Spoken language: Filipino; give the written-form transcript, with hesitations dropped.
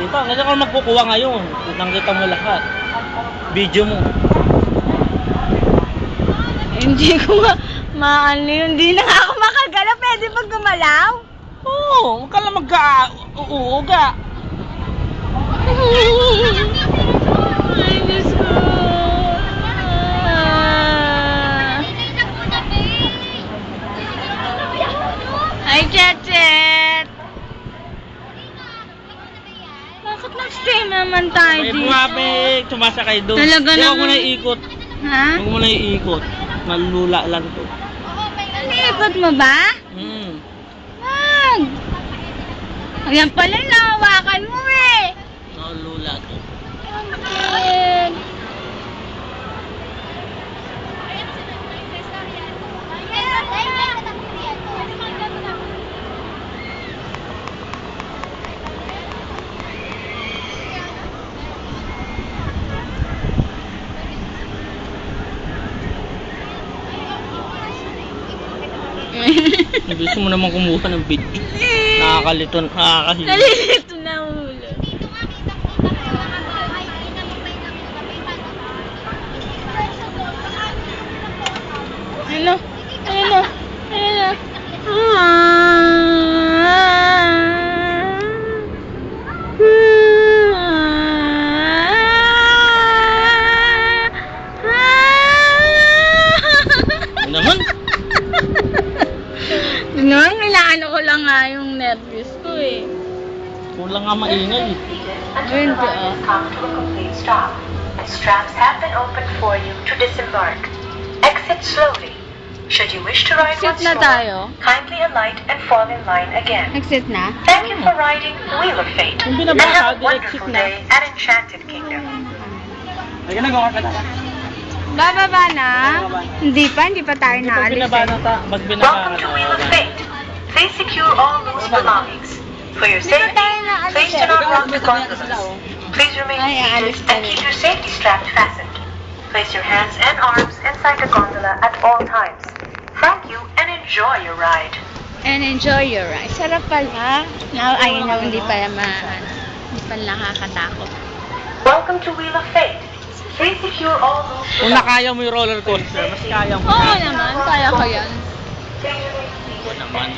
Ito, ganyan ka magkukuha ngayon. Nakita mo lahat. Video mo. Hindi ko maano yun. Hindi na nga ako makagalaw. Pwede pag gumalaw? Oo, huwag ka lang mag-uuga. Ay, Diyos ko. Ay, Chet-Chet. Bakit nag-stay naman tayo May dito? bumabik, sumasakay doon. Talaga Hindi, huwag mo naman. na iikot. Ha? Huwag mo na iikot. Malula lang to. Nalikot mo ba? Wag! Ayan pala, nahawakan mo eh. Malula to. Bakit? Gusto mo naman kumuha ng video. Nakakalito, nakakahilo. Nalilito na ulo. Ano? Ano? Ano? Ano naman? Noon, inaano ko lang nga yung nervous ko eh. Kulang nga maingay. Ganito Come to a complete stop. Straps have been opened for you to disembark. Exit slowly. Should you wish to ride Exit once na more, tayo? kindly alight and fall in line again. Exit na? Thank you for riding Wheel of Fate. Kung And binaba ka, have a direct wonderful na. day at Enchanted Kingdom. Ay, nagawa ka na. Bababa na? Hindi pa tayo Hindi pag naalis binaba na eh. pag binaba Welcome ka to na. Wheel of Fate. Please secure all loose belongings. For your safety, tayo naalis please eh. do not rock the gondolas. Please remain Ay, aalis seated ka and rin. keep your safety strap fastened. Place your hands and arms inside the gondola at all times. Thank you and enjoy your ride. And enjoy your ride. Sarap pala. Ayun na, hindi pala hindi pala nakakatakot. Welcome to Wheel of Fate. Please secure all loose Kung nakaya mo yung roller coaster, mas kaya mo. Oo naman, kaya ko yan. belongings. Ito naman.